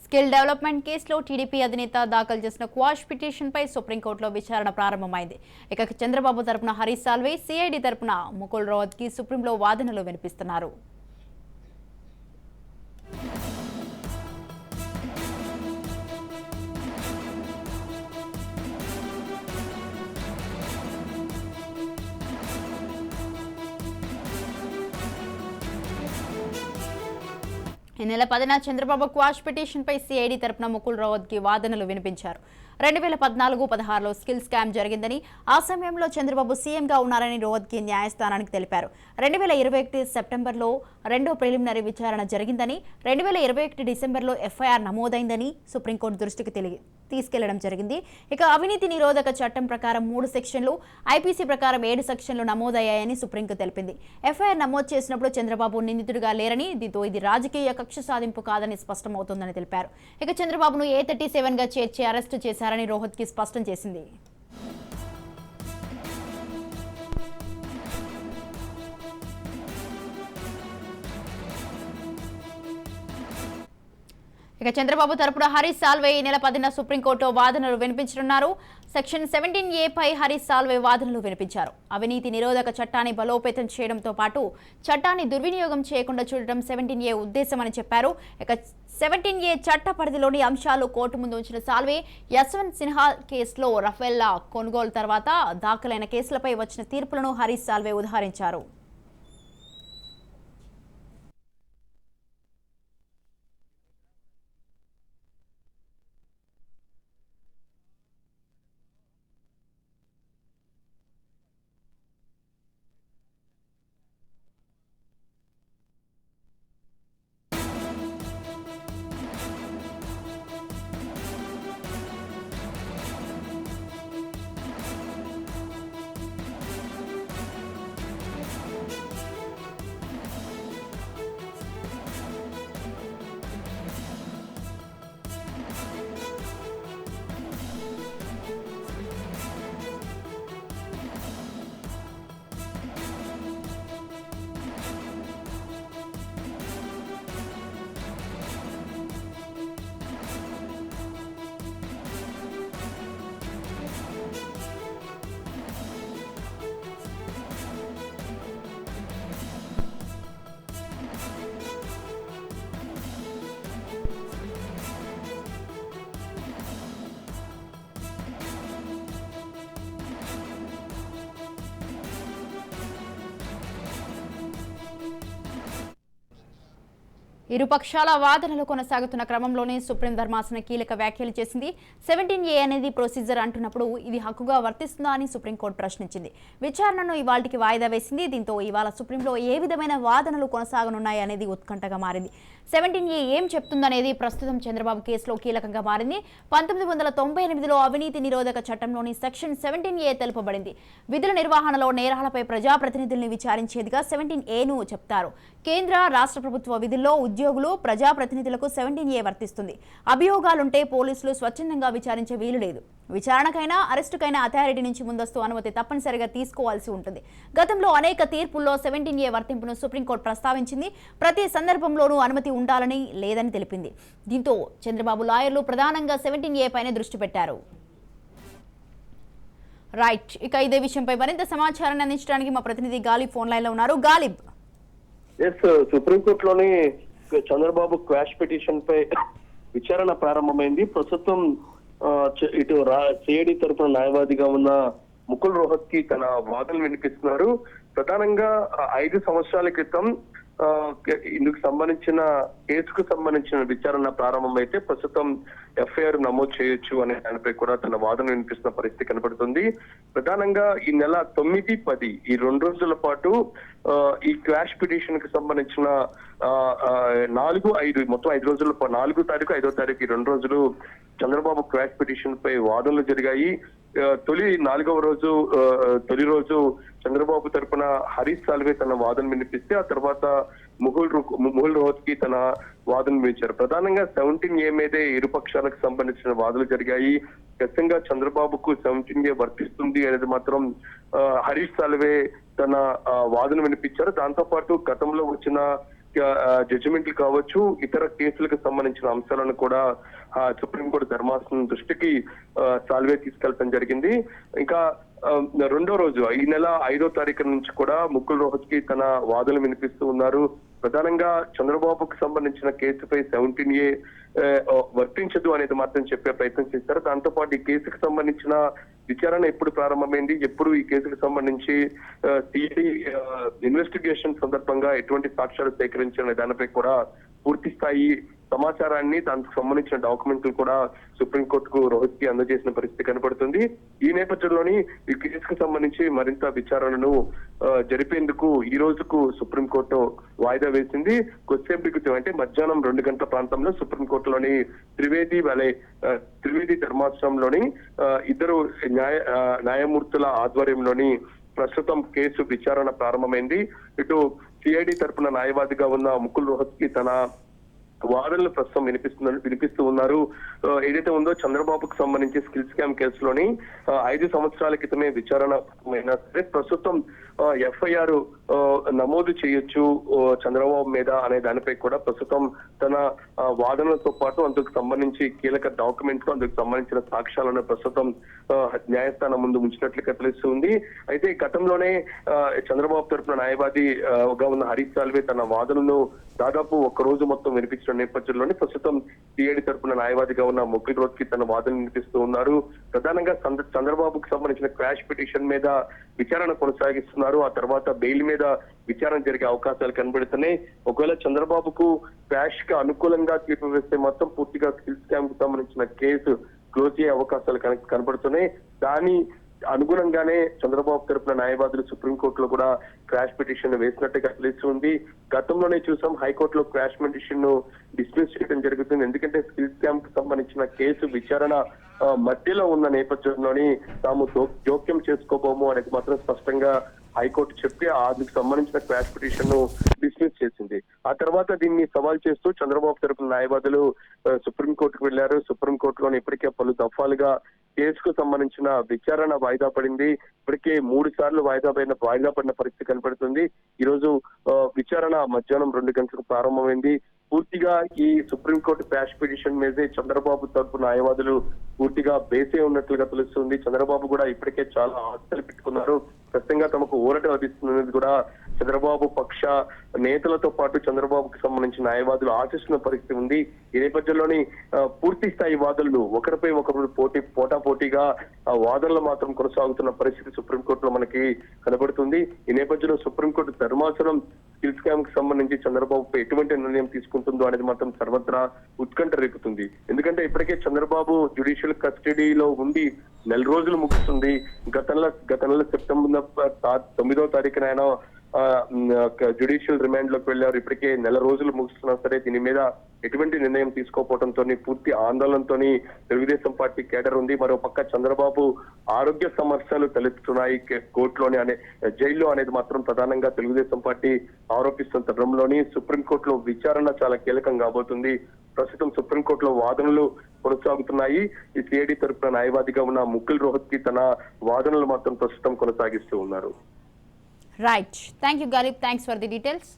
Skill development కేసులో TDP అధినేత దాఖలు చేసిన క్వాష్ పిటిషన్పై సుప్రీంకోర్టులో విచారణ ప్రారంభమైంది. ఇక చంద్రబాబు తరపున హరీష్ సాల్వే, సిఐడి తరపున ముకుల్ రోహత్గి సుప్రీంలో వాదనలు వినిపిస్తున్నారు. ఈ నెల 10న చంద్రబాబు క్వాష్ పిటిషన్పై సిఐడి తరపున ముకుల్ రోహత్గి వాదనలు వినిపించారు. 2014-16లో స్కిల్ స్కామ్ జరిగిందని, ఆ సమయంలో చంద్రబాబు సీఎంగా ఉన్నారని రోహత్గి న్యాయస్థానానికి తెలిపారు. 2021 సెప్టెంబర్లో రెండో ప్రిలిమినరీ విచారణ జరిగిందని, 2021 డిసెంబర్లో ఎఫ్ఐఆర్ నమోదైందని సుప్రీంకోర్టు దృష్టికి తీసుకెళ్లడం జరిగింది. ఇక అవినీతి నిరోధక చట్టం ప్రకారం 3 సెక్షన్లు, ఐపీసీ ప్రకారం 7 సెక్షన్లు నమోదయ్యాయని సుప్రీంకు తెలిపింది. ఎఫ్ఐఆర్ నమోదు చేసినప్పుడు చంద్రబాబు నిందితుడిగా లేరని, దీంతో ఇది రాజకీయ కక్ష సాధింపు కాదని స్పష్టమవుతోందని తెలిపారు. ఇక చంద్రబాబును A37గా చేర్చి అరెస్టు చేశారని రోహత్గి స్పష్టం చేసింది. ఇక చంద్రబాబు తరపున హరీష్ సాల్వే ఈ నెల 10న సుప్రీంకోర్టులో వాదనలు వినిపించనున్నారు. సెక్షన్ 17A పై హరీష్ సాల్వే వాదనలు వినిపించారు. అవినీతి నిరోధక చట్టాన్ని బలోపేతం చేయడంతో పాటు చట్టాన్ని దుర్వినియోగం చేయకుండా చూడటం 17A ఉద్దేశమని చెప్పారు. ఇక 17A చట్ట పరిధిలోని అంశాలు కోర్టు ముందు ఉంచిన సాల్వే, యశ్వంత్ సిన్హా కేసులో రఫేల్ కొనుగోలు తర్వాత దాఖలైన కేసులపై వచ్చిన తీర్పులను హరీష్ సాల్వే ఉదహరించారు. ఇరుపక్షాల వాదనలు కొనసాగుతున్న క్రమంలోనే సుప్రీం ధర్మాసనం కీలక వ్యాఖ్యలు చేసింది. 17A అనేది ప్రొసీజర్ అంటున్నప్పుడు ఇది హక్కుగా వర్తిస్తుందా అని సుప్రీంకోర్టు ప్రశ్నించింది. విచారణను ఇవాళకి వాయిదా వేసింది. దీంతో ఇవాళ సుప్రీంలో ఏ విధమైన వాదనలు కొనసాగనున్నాయి అనేది ఉత్కంఠగా మారింది. 17A ఏం చెప్తుందనేది ప్రస్తుతం చంద్రబాబు కేసులో కీలకంగా మారింది. 1998లో అవినీతి నిరోధక చట్టంలోని సెక్షన్ 17A తెలుపబడింది. విధుల నిర్వహణలో నేరాలపై ప్రజాప్రతినిధుల్ని విచారించేదిగా 17Aను చెప్తారు. కేంద్ర రాష్ట్ర ప్రభుత్వ విధుల్లో ఉద్యోగులు, ప్రజాప్రతినిధులకు 17A వర్తిస్తుంది. అభియోగాలుంటే పోలీసులు స్వచ్ఛందంగా విచారించే వీలు లేదు. విచారణకైనా అరెస్టుకైనా అథారిటీ నుంచి ముందస్తు అనుమతి తప్పనిసరిగా తీసుకోవాల్సి ఉంటుంది. గతంలో అనేక తీర్పుల్లో 17A వర్తింపును సుప్రీంకోర్టు ప్రస్తావించింది. ప్రతి సందర్భంలోనూ అనుమతి ఉండాలని లేదని తెలిపింది. దీంతో చంద్రబాబు లాయర్లు ప్రధానంగా 17A పైన దృష్టి పెట్టారు. రైట్, ఇక ఇదే విషయంపై మరింత సమాచారాన్ని అందించడానికి మా ప్రతినిధి గాలిబ్ ఫోన్ లైన్ లో ఉన్నారు. గాలిబ్, సుప్రీంకోర్టులోని చంద్రబాబు క్వాష్ పిటిషన్ పై విచారణ ప్రారంభమైంది. ప్రస్తుతం ఇటు సిఐడి తరపున న్యాయవాదిగా ఉన్న ముకుల్ రోహత్గి తన వాదనలు వినిపిస్తున్నారు. ప్రధానంగా 5 సంవత్సరాల క్రితం ఇందుకు సంబంధించిన కేసుకు సంబంధించిన విచారణ ప్రారంభమైతే ప్రస్తుతం ఎఫ్ఐఆర్ నమోదు చేయొచ్చు అనే దానిపై కూడా తన వాదన వినిపిస్తున్న పరిస్థితి కనపడుతుంది. ప్రధానంగా ఈ నెల 9, 10 ఈ 2 రోజుల పాటు ఈ క్వాష్ పిటిషన్ కి సంబంధించిన 4, 5 మొత్తం 5 రోజుల 4వ తారీఖు, 5వ తారీఖు ఈ 2 రోజులు చంద్రబాబు క్వాష్ పిటిషన్ పై వాదనలు జరిగాయి. తొలి 4వ రోజు తొలి రోజు చంద్రబాబు తరపున హరీష్ సాల్వే తన వాదన వినిపిస్తే ఆ తర్వాత ముకుల్ రోహత్గి తన వాదన వినిపించారు. ప్రధానంగా 17A మీదే ఇరుపక్షాలకు సంబంధించిన వాదనలు జరిగాయి. ఖచ్చితంగా చంద్రబాబుకు 17A వర్తిస్తుంది అనేది మాత్రం హరీష్ సాల్వే తన వాదన వినిపించారు. దాంతో పాటు గతంలో వచ్చిన జడ్జిమెంట్లు కావచ్చు, ఇతర కేసులకు సంబంధించిన అంశాలను కూడా సుప్రీంకోర్టు ధర్మాసనం దృష్టికి సాల్వే తీసుకెళ్లడం జరిగింది. ఇంకా రెండో రోజు ఈ నెల 5వ తారీఖు నుంచి కూడా ముకుల్ రోహత్గి తన వాదనలు వినిపిస్తూ ఉన్నారు. ప్రధానంగా చంద్రబాబుకు సంబంధించిన కేసుపై 17A వర్తించదు అనేది మాత్రం చెప్పే ప్రయత్నం చేశారు. దాంతో పాటు ఈ కేసుకు సంబంధించిన విచారణ ఎప్పుడు ప్రారంభమైంది, ఎప్పుడు ఈ కేసుకు సంబంధించి సిఐడి ఇన్వెస్టిగేషన్ సందర్భంగా ఎటువంటి సాక్ష్యాలు సేకరించిన దానిపై కూడా పూర్తి స్థాయి సమాచారాన్ని, దానికి సంబంధించిన డాక్యుమెంట్లు కూడా సుప్రీంకోర్టుకు రోహత్కి అందజేసిన పరిస్థితి కనపడుతుంది. ఈ నేపథ్యంలోని ఈ కేసుకు సంబంధించి మరింత విచారణను జరిపేందుకు ఈ రోజుకు సుప్రీంకోర్టు వాయిదా వేసింది. కొద్దిసేపటి క్రితం అంటే మధ్యాహ్నం 2 గంటల ప్రాంతంలో సుప్రీంకోర్టులోని త్రివేది ధర్మాసనంలోని ఇద్దరు న్యాయమూర్తుల ఆధ్వర్యంలోని ప్రస్తుతం కేసు విచారణ ప్రారంభమైంది. ఇటు సిఐడి తరపున న్యాయవాదిగా ఉన్న ముకుల్ రోహత్గి తన వాదనలు ప్రస్తుతం వినిపిస్తూ ఉన్నారు. ఏదైతే ఉందో చంద్రబాబుకు సంబంధించి స్కిల్ స్కామ్ కేసులోని 5 సంవత్సరాల క్రితమే విచారణ అయినా సరే ప్రస్తుతం FIR నమోదు చేయొచ్చు చంద్రబాబు మీద అనే దానిపై కూడా ప్రస్తుతం తన వాదనలతో పాటు అందుకు సంబంధించి కీలక డాక్యుమెంట్లు, అందుకు సంబంధించిన సాక్ష్యాలను ప్రస్తుతం న్యాయస్థానం ముందు ఉంచినట్లుగా తెలుస్తుంది. అయితే గతంలోనే చంద్రబాబు తరపున న్యాయవాదిగా ఉన్న హరీష్ సాల్వే తన వాదనను దాదాపు 1 రోజు మొత్తం వినిపించిన నేపథ్యంలోనే ప్రస్తుతం సిఐడి తరపున న్యాయవాదిగా ఉన్న ముకుల్ రోహత్గి తన వాదనలు వినిపిస్తూ ఉన్నారు. ప్రధానంగా చంద్రబాబుకు సంబంధించిన క్వాష్ పిటిషన్ మీద విచారణ కొనసాగిస్తున్నారు. ఆ తర్వాత బెయిల్ మీద విచారణ జరిగే అవకాశాలు కనబడుతున్నాయి. ఒకవేళ చంద్రబాబుకు క్వాష్ కి అనుకూలంగా తీర్పు వేస్తే మాత్రం పూర్తిగా స్కిల్ స్కామ్ కు సంబంధించిన కేసు క్లోజ్ అయ్యే అవకాశాలు కనబడుతున్నాయి. దాని అనుగుణంగానే చంద్రబాబు తరపున న్యాయవాదులు సుప్రీంకోర్టులో కూడా క్వాష్ పిటిషన్ వేసినట్టుగా తెలుస్తుంది. గతంలోనే చూసాం హైకోర్టులో క్వాష్ పిటిషన్ ను డిస్మిస్ చేయడం జరుగుతుంది. ఎందుకంటే స్కిల్ స్కామ్ కు సంబంధించిన కేసు విచారణ మధ్యలో ఉన్న నేపథ్యంలోని తాము జోక్యం చేసుకోబోము అనేది మాత్రం స్పష్టంగా హైకోర్టు చెప్పి అందుకు సంబంధించిన క్వాష్ పిటిషన్ ను డిస్మిస్ చేసింది. ఆ తర్వాత దీన్ని సవాల్ చేస్తూ చంద్రబాబు తరపున న్యాయవాదులు సుప్రీంకోర్టుకు వెళ్లారు. సుప్రీంకోర్టులోని ఇప్పటికే పలు దఫాలుగా కేసుకు సంబంధించిన విచారణ వాయిదా పడింది. ఇప్పటికే 3 సార్లు వాయిదా పడిన పరిస్థితి కనపడుతుంది. ఈ రోజు విచారణ మధ్యాహ్నం 2 గంటలకు ప్రారంభమైంది. పూర్తిగా ఈ సుప్రీంకోర్టు క్వాష్ పిటిషన్ మీదే చంద్రబాబు తరపు న్యాయవాదులు పూర్తిగా బేసే ఉన్నట్లుగా తెలుస్తుంది. చంద్రబాబు కూడా ఇప్పటికే చాలా ఆశలు పెట్టుకున్నారు. ఖచ్చితంగా తమకు ఊరట లభిస్తున్నది కూడా చంద్రబాబు పక్ష నేతలతో పాటు చంద్రబాబుకు సంబంధించిన న్యాయవాదులు ఆశిస్తున్న పరిస్థితి ఉంది. ఈ నేపథ్యంలోని పూర్తి స్థాయి వాదనలు ఒకరిపై ఒకరు పోటాపోటీగా వాదనలు మాత్రం కొనసాగుతున్న పరిస్థితి సుప్రీంకోర్టులో మనకి కనబడుతుంది. ఈ నేపథ్యంలో సుప్రీంకోర్టు ధర్మాసనం స్కిల్ స్కామ్ కి సంబంధించి చంద్రబాబుపై ఎటువంటి నిర్ణయం తీసుకుంటుందో అనేది మాత్రం సర్వత్రా ఉత్కంఠ రేపుతుంది. ఎందుకంటే ఇప్పటికే చంద్రబాబు జ్యుడిషియల్ కస్టడీలో ఉండి 4 రోజులు ముగుస్తుంది. గత నెల సెప్టెంబర్ 9వ తారీఖున ఆయన జ్యుడిషియల్ రిమాండ్ లోకి వెళ్లారు. ఇప్పటికే 4 రోజులు ముగుస్తున్నా సరే దీని మీద ఎటువంటి నిర్ణయం తీసుకోకపోవడంతో పూర్తి ఆందోళనతో తెలుగుదేశం పార్టీ కేడర్ ఉంది. మరో పక్క చంద్రబాబు ఆరోగ్య సమస్యలు తలెత్తుతున్నాయి కోర్టులోని జైల్లో అనేది మాత్రం ప్రధానంగా తెలుగుదేశం పార్టీ ఆరోపిస్తున్న తరుణంలోని సుప్రీంకోర్టులో విచారణ చాలా కీలకం కాబోతుంది. ప్రస్తుతం సుప్రీంకోర్టులో వాదనలు కొనసాగుతున్నాయి. ఈ సిఐడి తరపున న్యాయవాదిగా ఉన్న ముకుల్ రోహత్గి తన వాదనలు మాత్రం ప్రస్తుతం కొనసాగిస్తూ ఉన్నారు. Right, thank you Ghalib, thanks for the details.